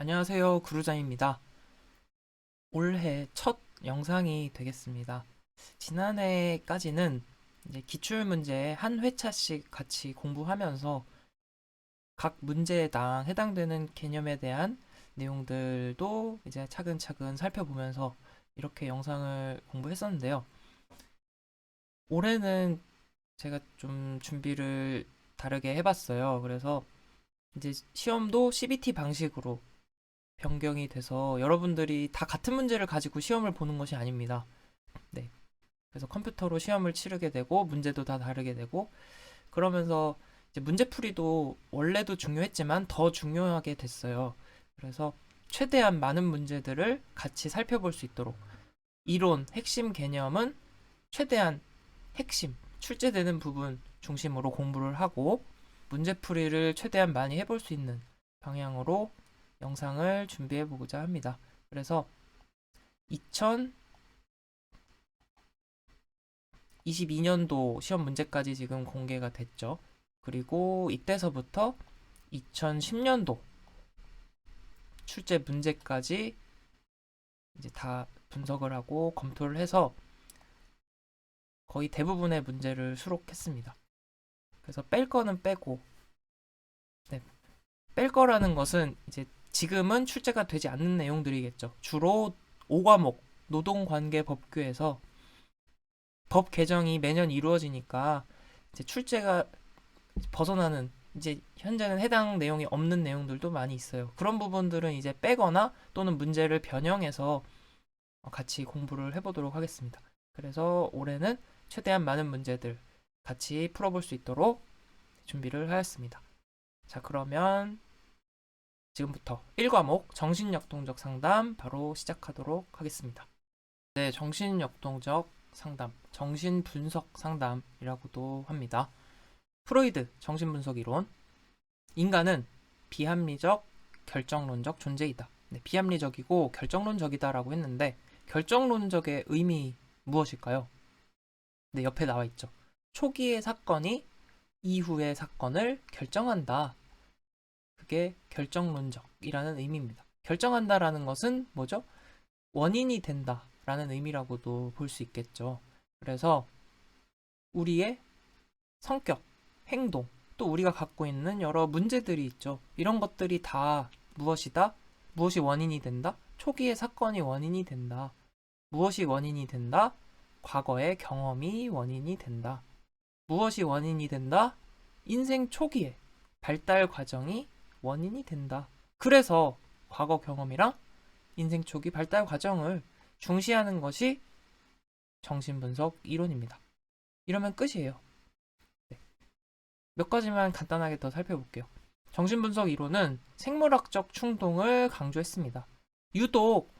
안녕하세요. 구루자입니다. 올해 첫 영상이 되겠습니다. 지난해까지는 이제 기출문제 한 회차씩 같이 공부하면서 각 문제당 해당되는 개념에 대한 내용들도 이제 차근차근 살펴보면서 이렇게 영상을 공부했었는데요. 올해는 제가 좀 준비를 다르게 해봤어요. 그래서 이제 시험도 CBT 방식으로 변경이 돼서 여러분들이 다 같은 문제를 가지고 시험을 보는 것이 아닙니다. 네. 그래서 컴퓨터로 시험을 치르게 되고 문제도 다 다르게 되고 그러면서 이제 문제풀이도 원래도 중요했지만 더 중요하게 됐어요. 그래서 최대한 많은 문제들을 같이 살펴볼 수 있도록 이론, 핵심 개념은 최대한 핵심, 출제되는 부분 중심으로 공부를 하고 문제풀이를 최대한 많이 해볼 수 있는 방향으로 영상을 준비해 보고자 합니다. 그래서 2022년도 시험 문제까지 지금 공개가 됐죠. 그리고 이때서부터 2010년도 출제 문제까지 이제 다 분석을 하고 검토를 해서 거의 대부분의 문제를 수록했습니다. 그래서 뺄 거는 빼고, 네, 뺄 거라는 것은 이제 지금은 출제가 되지 않는 내용들이겠죠. 주로 5과목 노동관계법규에서 법 개정이 매년 이루어지니까 이제 출제가 벗어나는 이제 현재는 해당 내용이 없는 내용들도 많이 있어요. 그런 부분들은 이제 빼거나 또는 문제를 변형해서 같이 공부를 해보도록 하겠습니다. 그래서 올해는 최대한 많은 문제들 같이 풀어볼 수 있도록 준비를 하였습니다. 자, 그러면 지금부터 1과목 정신역동적 상담 바로 시작하도록 하겠습니다. 네, 정신역동적 상담, 정신분석 상담이라고도 합니다. 프로이드 정신분석 이론. 인간은 비합리적, 결정론적 존재이다. 네, 비합리적이고 결정론적이다라고 했는데 결정론적의 의미 무엇일까요? 네, 옆에 나와 있죠. 초기의 사건이 이후의 사건을 결정한다. 그게 결정론적이라는 의미입니다. 결정한다라는 것은 뭐죠? 원인이 된다라는 의미라고도 볼 수 있겠죠. 그래서 우리의 성격, 행동, 또 우리가 갖고 있는 여러 문제들이 있죠. 이런 것들이 다 무엇이다? 무엇이 원인이 된다? 초기의 사건이 원인이 된다. 무엇이 원인이 된다? 과거의 경험이 원인이 된다. 무엇이 원인이 된다? 인생 초기의 발달 과정이 원인이 된다. 그래서 과거 경험이랑 인생 초기 발달 과정을 중시하는 것이 정신분석 이론입니다. 이러면 끝이에요. 네. 몇 가지만 간단하게 더 살펴볼게요. 정신분석 이론은 생물학적 충동을 강조했습니다. 유독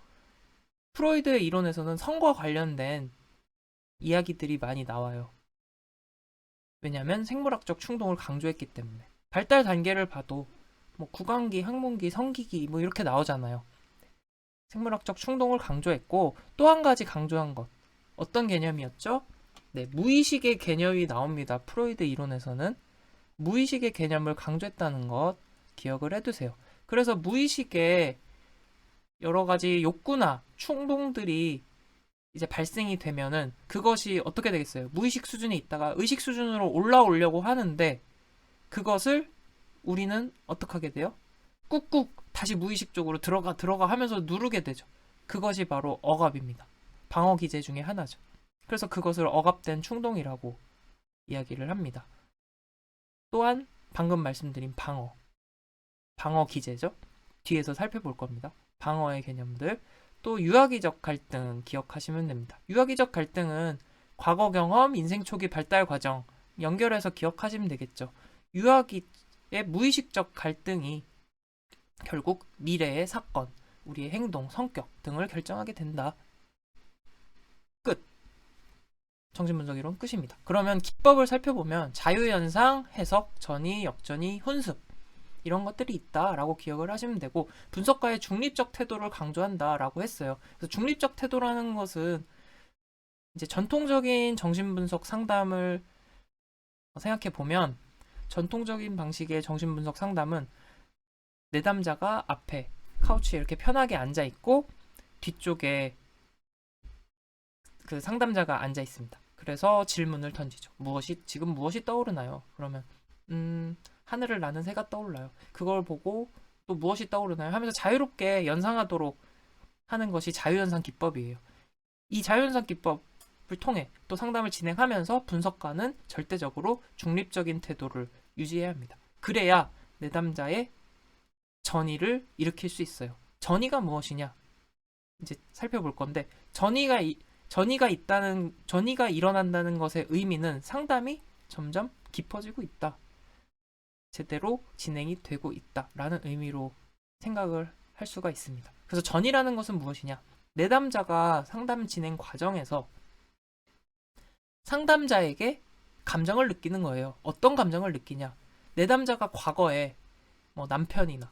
프로이드의 이론에서는 성과 관련된 이야기들이 많이 나와요. 왜냐하면 생물학적 충동을 강조했기 때문에. 발달 단계를 봐도 뭐 구강기, 항문기, 성기기 뭐 이렇게 나오잖아요. 생물학적 충동을 강조했고 또 한 가지 강조한 것. 어떤 개념이었죠? 네, 무의식의 개념이 나옵니다. 프로이드 이론에서는 무의식의 개념을 강조했다는 것 기억을 해두세요. 그래서 무의식의 여러 가지 욕구나 충동들이 이제 발생이 되면은 그것이 어떻게 되겠어요? 무의식 수준에 있다가 의식 수준으로 올라오려고 하는데 그것을 우리는 어떻게 하게 돼요? 꾹꾹 다시 무의식 쪽으로 들어가 하면서 누르게 되죠. 그것이 바로 억압입니다. 방어 기제 중에 하나죠. 그래서 그것을 억압된 충동이라고 이야기를 합니다. 또한 방금 말씀드린 방어 기제죠. 뒤에서 살펴볼 겁니다. 방어의 개념들. 또 유아기적 갈등 기억하시면 됩니다. 유아기적 갈등은 과거 경험, 인생 초기 발달 과정 연결해서 기억하시면 되겠죠. 유아기의 무의식적 갈등이 결국 미래의 사건, 우리의 행동, 성격 등을 결정하게 된다. 끝. 정신분석 이론 끝입니다. 그러면 기법을 살펴보면 자유현상, 해석, 전이, 역전이, 혼습 이런 것들이 있다라고 기억을 하시면 되고 분석가의 중립적 태도를 강조한다라고 했어요. 그래서 중립적 태도라는 것은 이제 전통적인 정신분석 상담을 생각해 보면 전통적인 방식의 정신분석 상담은 내담자가 앞에 카우치에 이렇게 편하게 앉아 있고 뒤쪽에 그 상담자가 앉아 있습니다. 그래서 질문을 던지죠. 지금 무엇이 떠오르나요? 그러면 하늘을 나는 새가 떠올라요. 그걸 보고 또 무엇이 떠오르나요? 하면서 자유롭게 연상하도록 하는 것이 자유연상 기법이에요. 이 자유연상 기법을 통해 또 상담을 진행하면서 분석가는 절대적으로 중립적인 태도를 유지해야 합니다. 그래야 내담자의 전이를 일으킬 수 있어요. 전이가 무엇이냐? 이제 살펴볼 건데 전이가 일어난다는 것의 의미는 상담이 점점 깊어지고 있다. 제대로 진행이 되고 있다라는 의미로 생각을 할 수가 있습니다. 그래서 전이라는 것은 무엇이냐? 내담자가 상담 진행 과정에서 상담자에게 감정을 느끼는 거예요. 어떤 감정을 느끼냐? 내담자가 과거에 뭐 남편이나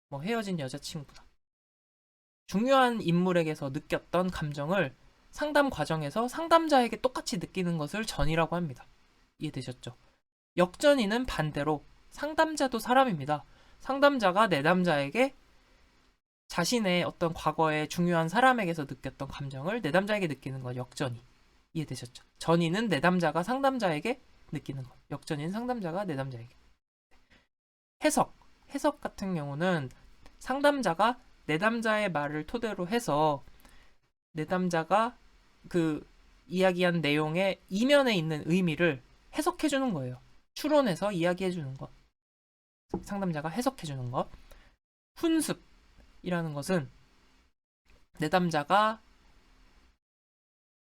뭐 헤어진 여자친구나 중요한 인물에게서 느꼈던 감정을 상담 과정에서 상담자에게 똑같이 느끼는 것을 전이라고 합니다. 이해되셨죠? 역전이는 반대로 상담자도 사람입니다. 상담자가 내담자에게 자신의 어떤 과거의 중요한 사람에게서 느꼈던 감정을 내담자에게 느끼는 것, 역전이. 이해되셨죠? 전이는 내담자가 상담자에게 느끼는 것, 역전이는 상담자가 내담자에게. 해석 같은 경우는 상담자가 내담자의 말을 토대로 해서 내담자가 그 이야기한 내용의 이면에 있는 의미를 해석해 주는 거예요. 추론해서 이야기해 주는 것. 상담자가 해석해 주는 것. 훈습이라는 것은 내담자가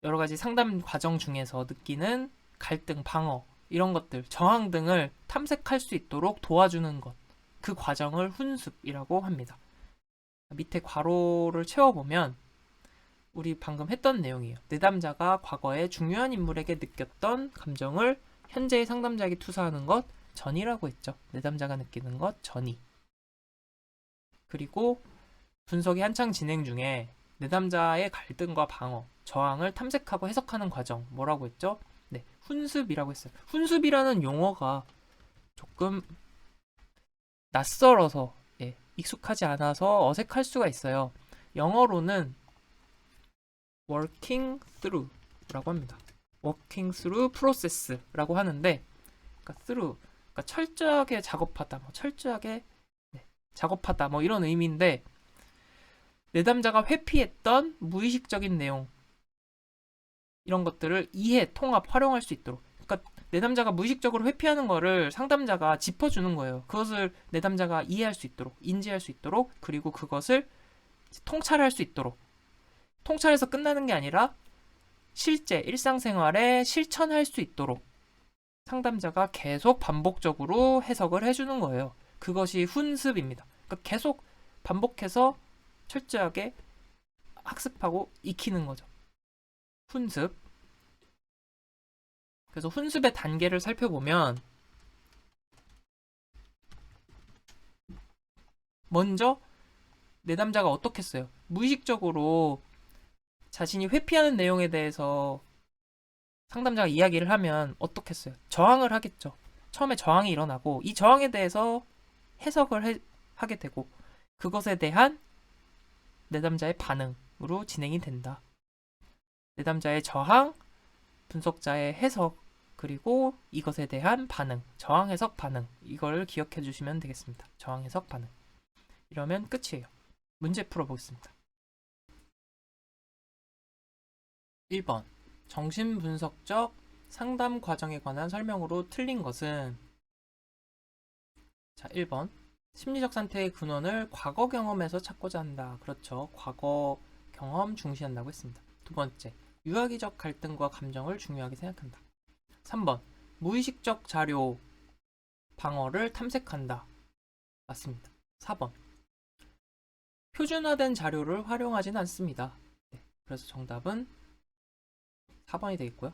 여러 가지 상담 과정 중에서 느끼는 갈등, 방어, 이런 것들, 저항 등을 탐색할 수 있도록 도와주는 것. 그 과정을 훈습이라고 합니다. 밑에 괄호를 채워보면 우리 방금 했던 내용이에요. 내담자가 과거에 중요한 인물에게 느꼈던 감정을 현재의 상담자에게 투사하는 것, 전이라고 했죠. 내담자가 느끼는 것, 전이. 그리고 분석이 한창 진행 중에 내담자의 갈등과 방어, 저항을 탐색하고 해석하는 과정, 뭐라고 했죠? 네, 훈습이라고 했어요. 훈습이라는 용어가 조금 낯설어서 익숙하지 않아서 어색할 수가 있어요. 영어로는 working through라고 합니다. working through process라고 하는데, 그러니까 through, 그러니까 철저하게 작업하다, 철저하게 작업하다, 이런 의미인데, 내담자가 회피했던 무의식적인 내용, 이런 것들을 이해, 통합, 활용할 수 있도록. 그러니까 내담자가 무의식적으로 회피하는 거를 상담자가 짚어주는 거예요. 그것을 내담자가 이해할 수 있도록, 인지할 수 있도록, 그리고 그것을 통찰할 수 있도록. 통찰해서 끝나는 게 아니라 실제 일상생활에 실천할 수 있도록 상담자가 계속 반복적으로 해석을 해주는 거예요. 그것이 훈습입니다. 그러니까 계속 반복해서 철저하게 학습하고 익히는 거죠. 훈습. 그래서 훈습의 단계를 살펴보면 먼저 내담자가 어떻게 했어요? 무의식적으로 자신이 회피하는 내용에 대해서 상담자가 이야기를 하면 어떻게 했어요? 저항을 하겠죠. 처음에 저항이 일어나고 이 저항에 대해서 해석을 하게 되고 그것에 대한 내담자의 반응으로 진행이 된다. 내담자의 저항, 분석자의 해석, 그리고 이것에 대한 반응, 저항, 해석, 반응. 이걸 기억해 주시면 되겠습니다. 저항, 해석, 반응. 이러면 끝이에요. 문제 풀어보겠습니다. 1번. 정신분석적 상담 과정에 관한 설명으로 틀린 것은, 자, 1번. 심리적 상태의 근원을 과거 경험에서 찾고자 한다. 그렇죠. 과거 경험 중시한다고 했습니다. 두 번째. 유아기적 갈등과 감정을 중요하게 생각한다. 3번. 무의식적 자료 방어를 탐색한다. 맞습니다. 4번. 표준화된 자료를 활용하진 않습니다. 네, 그래서 정답은 4번이 되겠고요.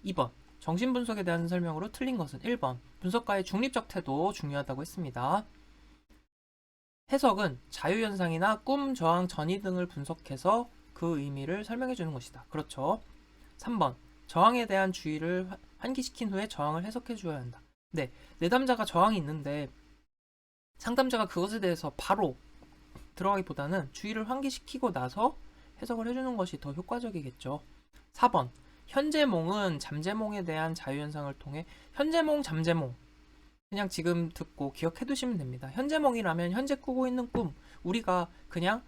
2번. 정신분석에 대한 설명으로 틀린 것은 1번. 분석가의 중립적 태도 중요하다고 했습니다. 해석은 자유현상이나 꿈, 저항, 전이 등을 분석해서 그 의미를 설명해 주는 것이다. 그렇죠. 3번. 저항에 대한 주의를 환기시킨 후에 저항을 해석해 주어야 한다. 네, 내담자가 저항이 있는데 상담자가 그것에 대해서 바로 들어가기보다는 주의를 환기시키고 나서 해석을 해주는 것이 더 효과적이겠죠. 4번. 현재몽은 잠재몽에 대한 자유현상을 통해 현재몽, 잠재몽 그냥 지금 듣고 기억해 두시면 됩니다. 현재몽이라면 현재 꾸고 있는 꿈, 우리가 그냥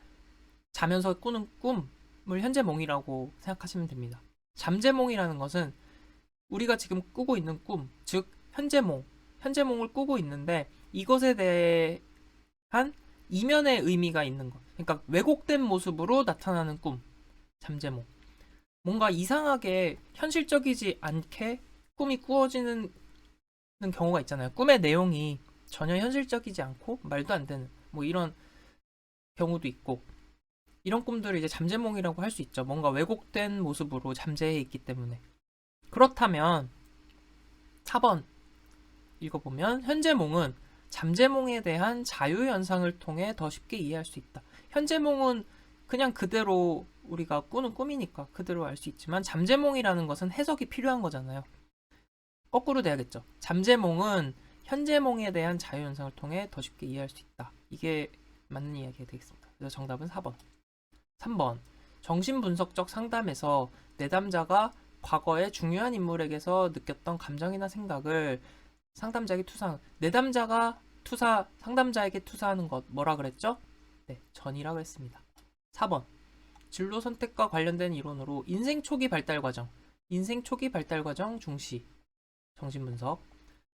자면서 꾸는 꿈을 현재몽이라고 생각하시면 됩니다. 잠재몽이라는 것은 우리가 지금 꾸고 있는 꿈, 즉 현재몽을 꾸고 있는데 이것에 대한 이면의 의미가 있는 것. 그러니까 왜곡된 모습으로 나타나는 꿈, 잠재몽. 뭔가 이상하게 현실적이지 않게 꿈이 꾸어지는 경우가 있잖아요. 꿈의 내용이 전혀 현실적이지 않고 말도 안 되는 뭐 이런 경우도 있고, 이런 꿈들을 이제 잠재몽이라고 할 수 있죠. 뭔가 왜곡된 모습으로 잠재해 있기 때문에. 그렇다면 4번 읽어보면 현재몽은 잠재몽에 대한 자유현상을 통해 더 쉽게 이해할 수 있다. 현재몽은 그냥 그대로 우리가 꾸는 꿈이니까 그대로 알 수 있지만 잠재몽이라는 것은 해석이 필요한 거잖아요. 거꾸로 돼야겠죠. 잠재몽은 현재몽에 대한 자유현상을 통해 더 쉽게 이해할 수 있다. 이게 맞는 이야기가 되겠습니다. 그래서 정답은 4번. 3번. 정신분석적 상담에서 내담자가 과거의 중요한 인물에게서 느꼈던 감정이나 생각을 상담자에게 투사하는, 내담자가 상담자에게 투사하는 것 뭐라 그랬죠? 네, 전이라고 했습니다. 4번. 진로 선택과 관련된 이론으로 인생 초기 발달 과정 중시. 정신분석.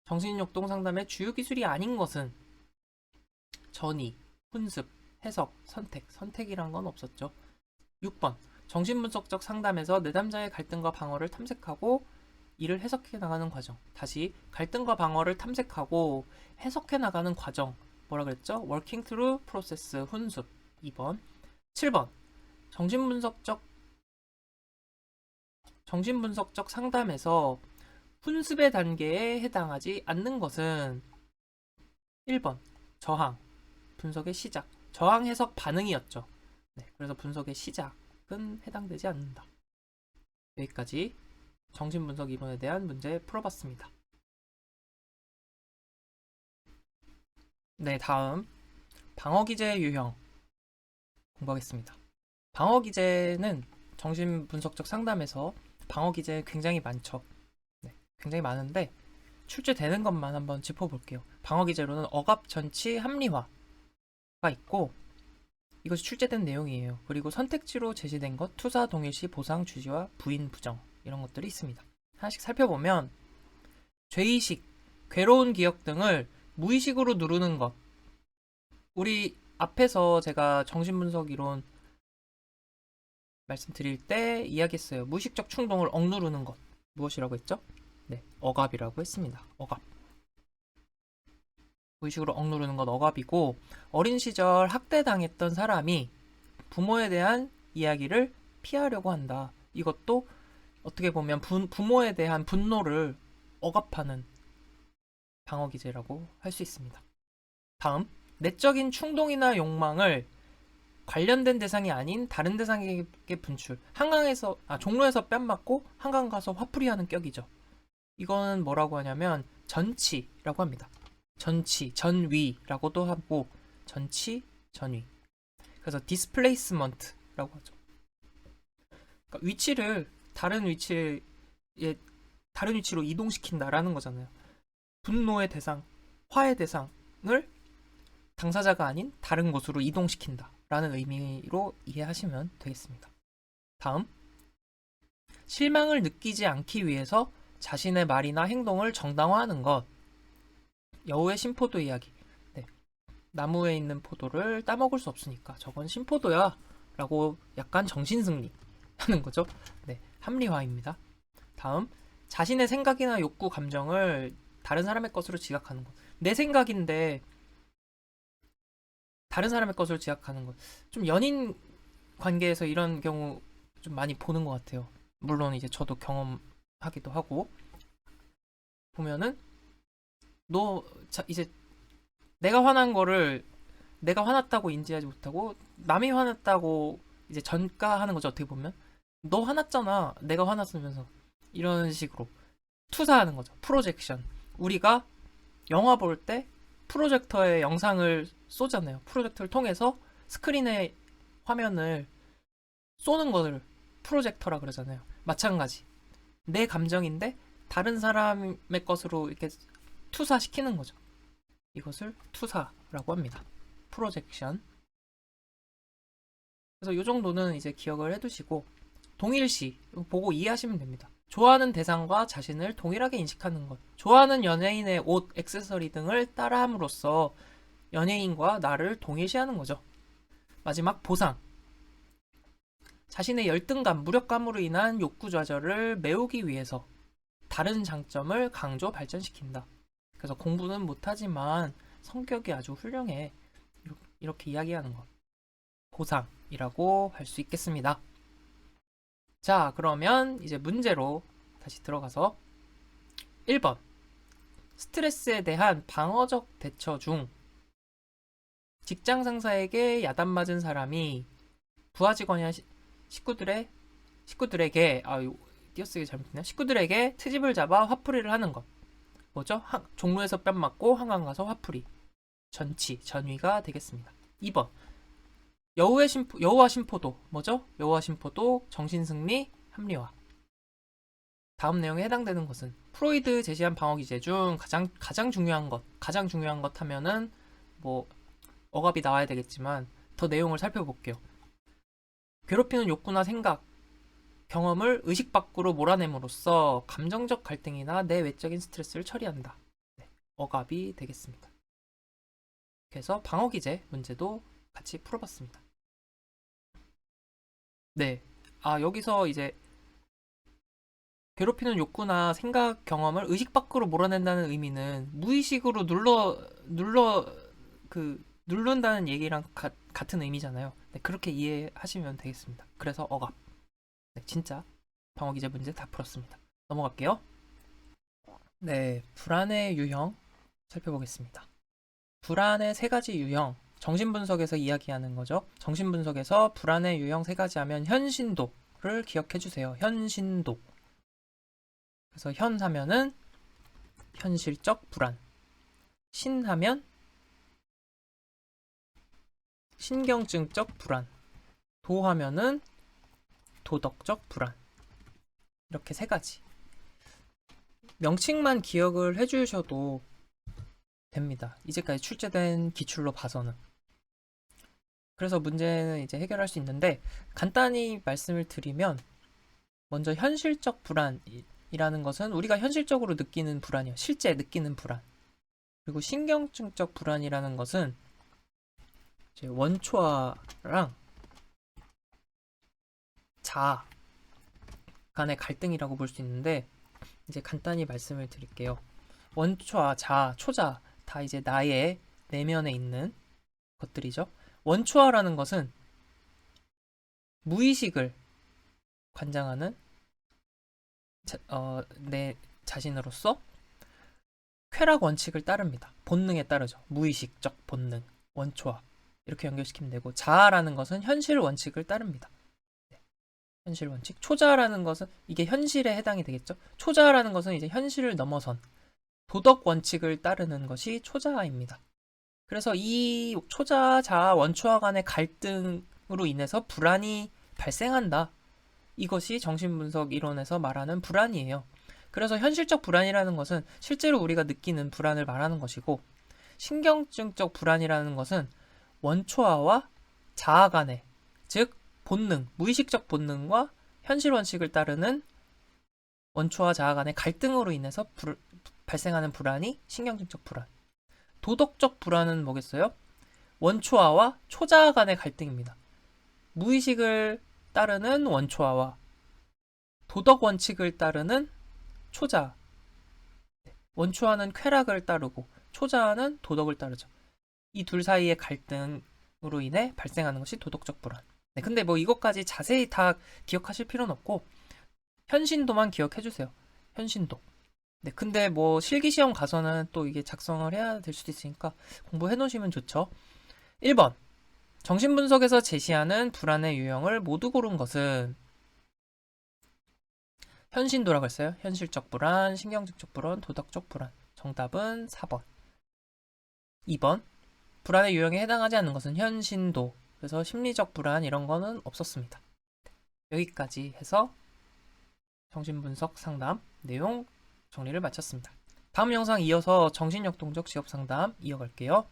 정신역동 상담의 주요 기술이 아닌 것은 전이, 훈습, 해석, 선택이란 건 없었죠. 6번. 정신분석적 상담에서 내담자의 갈등과 방어를 탐색하고 이를 해석해 나가는 과정. 다시 갈등과 방어를 탐색하고 해석해 나가는 과정. 뭐라 그랬죠? working through process, 훈습. 2번. 7번. 정신분석적 상담에서 훈습의 단계에 해당하지 않는 것은 1번. 저항, 분석의 시작. 저항 해석 반응이었죠. 네, 그래서 분석의 시작은 해당되지 않는다. 여기까지 정신분석 이론에 대한 문제 풀어봤습니다. 네, 다음 방어기제 유형 공부하겠습니다. 방어기제는 정신분석적 상담에서 방어기제 굉장히 많죠. 네, 굉장히 많은데 출제되는 것만 한번 짚어볼게요. 방어기제로는 억압, 전치, 합리화가 있고 이것이 출제된 내용이에요. 그리고 선택지로 제시된 것, 투사, 동일시, 보상, 주지와 부인, 부정 이런 것들이 있습니다. 하나씩 살펴보면 죄의식, 괴로운 기억 등을 무의식으로 누르는 것. 우리 앞에서 제가 정신분석 이론 말씀드릴 때 이야기했어요. 무의식적 충동을 억누르는 것. 무엇이라고 했죠? 네, 억압이라고 했습니다. 억압. 무의식으로 억누르는 건 억압이고, 어린 시절 학대당했던 사람이 부모에 대한 이야기를 피하려고 한다. 이것도 어떻게 보면 부모에 대한 분노를 억압하는 방어기제라고 할 수 있습니다. 다음, 내적인 충동이나 욕망을 관련된 대상이 아닌 다른 대상에게 분출. 종로에서 뺨 맞고 한강 가서 화풀이하는 격이죠. 이거는 뭐라고 하냐면 전치라고 합니다. 전치, 전위라고도 하고 전치, 전위. 그래서 displacement라고 하죠. 그러니까 위치를 다른 위치로 이동시킨다라는 거잖아요. 분노의 대상, 화의 대상을 당사자가 아닌 다른 곳으로 이동시킨다라는 의미로 이해하시면 되겠습니다. 다음, 실망을 느끼지 않기 위해서 자신의 말이나 행동을 정당화하는 것. 여우의 신포도 이야기. 네. 나무에 있는 포도를 따먹을 수 없으니까 저건 신포도야 라고 약간 정신승리 하는 거죠. 네. 합리화입니다. 다음, 자신의 생각이나 욕구, 감정을 다른 사람의 것으로 지각하는 것. 내 생각인데 다른 사람의 것으로 지각하는 것. 좀 연인 관계에서 이런 경우 좀 많이 보는 것 같아요. 물론 이제 저도 경험하기도 하고. 보면은 이제 내가 화난 거를 내가 화났다고 인지하지 못하고 남이 화났다고 이제 전가하는 거죠. 어떻게 보면 너 화났잖아, 내가 화났으면서, 이런 식으로 투사하는 거죠. 프로젝션. 우리가 영화 볼 때 프로젝터에 영상을 쏘잖아요. 프로젝터를 통해서 스크린에 화면을 쏘는 거를 프로젝터라 그러잖아요. 마찬가지. 내 감정인데 다른 사람의 것으로 이렇게 투사시키는 거죠. 이것을 투사라고 합니다. 프로젝션. 그래서 이 정도는 이제 기억을 해두시고, 동일시 보고 이해하시면 됩니다. 좋아하는 대상과 자신을 동일하게 인식하는 것. 좋아하는 연예인의 옷, 액세서리 등을 따라함으로써 연예인과 나를 동일시하는 거죠. 마지막 보상. 자신의 열등감, 무력감으로 인한 욕구 좌절을 메우기 위해서 다른 장점을 강조 발전시킨다. 그래서 공부는 못하지만 성격이 아주 훌륭해. 이렇게 이야기하는 것. 보상이라고 할 수 있겠습니다. 자, 그러면 이제 문제로 다시 들어가서 1번. 스트레스에 대한 방어적 대처 중 직장 상사에게 야단 맞은 사람이 부하 직원이나 식구들에게 띄어쓰기 잘못했네요. 식구들에게 트집을 잡아 화풀이를 하는 것. 뭐죠? 종로에서 뺨 맞고 한강 가서 화풀이. 전위가 되겠습니다. 2번. 여우와 심포도. 뭐죠? 여우와 심포도 정신승리 합리화. 다음 내용에 해당되는 것은 프로이드 제시한 방어 기제 중 가장 중요한 것 하면은 뭐 억압이 나와야 되겠지만 더 내용을 살펴볼게요. 괴롭히는 욕구나 생각, 경험을 의식 밖으로 몰아냄으로써 감정적 갈등이나 내외적인 스트레스를 처리한다. 네, 억압이 되겠습니다. 그래서 방어 기제 문제도 같이 풀어봤습니다. 네, 여기서 이제 괴롭히는 욕구나 생각, 경험을 의식 밖으로 몰아낸다는 의미는 무의식으로 누른다는 얘기랑 같은 의미잖아요. 네, 그렇게 이해하시면 되겠습니다. 그래서 억압. 네, 진짜 방어 기제 문제 다 풀었습니다. 넘어갈게요. 네, 불안의 유형 살펴보겠습니다. 불안의 세 가지 유형, 정신분석에서 이야기하는 거죠. 정신분석에서 불안의 유형 세 가지 하면 현신도를 기억해 주세요. 현신도. 그래서 현 하면은 현실적 불안, 신 하면 신경증적 불안, 도 하면은 도덕적 불안. 이렇게 세 가지. 명칭만 기억을 해주셔도 됩니다. 이제까지 출제된 기출로 봐서는. 그래서 문제는 이제 해결할 수 있는데, 간단히 말씀을 드리면, 먼저 현실적 불안이라는 것은 우리가 현실적으로 느끼는 불안이요. 실제 느끼는 불안. 그리고 신경증적 불안이라는 것은 이제 원초와랑 자아 간의 갈등이라고 볼 수 있는데, 이제 간단히 말씀을 드릴게요. 원초와 자아, 초자 다 이제 나의 내면에 있는 것들이죠. 원초와라는 것은 무의식을 관장하는 내 자신으로서 쾌락 원칙을 따릅니다. 본능에 따르죠. 무의식적 본능, 원초와 이렇게 연결시키면 되고, 자아라는 것은 현실 원칙을 따릅니다. 현실 원칙. 초자라는 것은 이게 현실에 해당이 되겠죠. 초자라는 것은 이제 현실을 넘어선 도덕 원칙을 따르는 것이 초자아입니다. 그래서 이 초자아, 자아, 원초아 간의 갈등으로 인해서 불안이 발생한다. 이것이 정신분석 이론에서 말하는 불안이에요. 그래서 현실적 불안이라는 것은 실제로 우리가 느끼는 불안을 말하는 것이고, 신경증적 불안이라는 것은 원초아와 자아 간의, 즉 본능, 무의식적 본능과 현실 원칙을 따르는 원초와 자아 간의 갈등으로 인해서 발생하는 불안이 신경증적 불안. 도덕적 불안은 뭐겠어요? 원초아와 초자아 간의 갈등입니다. 무의식을 따르는 원초아와 도덕 원칙을 따르는 초자아. 원초아는 쾌락을 따르고 초자아는 도덕을 따르죠. 이 둘 사이의 갈등으로 인해 발생하는 것이 도덕적 불안. 네, 근데 뭐 이것까지 자세히 다 기억하실 필요는 없고 현신도만 기억해 주세요. 현신도. 네, 근데 뭐 실기시험 가서는 또 이게 작성을 해야 될 수도 있으니까 공부해 놓으시면 좋죠. 1번. 정신분석에서 제시하는 불안의 유형을 모두 고른 것은 현신도라고 했어요. 현실적 불안, 신경증적 불안, 도덕적 불안. 정답은 4번. 2번. 불안의 유형에 해당하지 않는 것은 현신도, 그래서 심리적 불안 이런 거는 없었습니다. 여기까지 해서 정신분석 상담 내용 정리를 마쳤습니다. 다음 영상 이어서 정신역동적 지역상담 이어갈게요.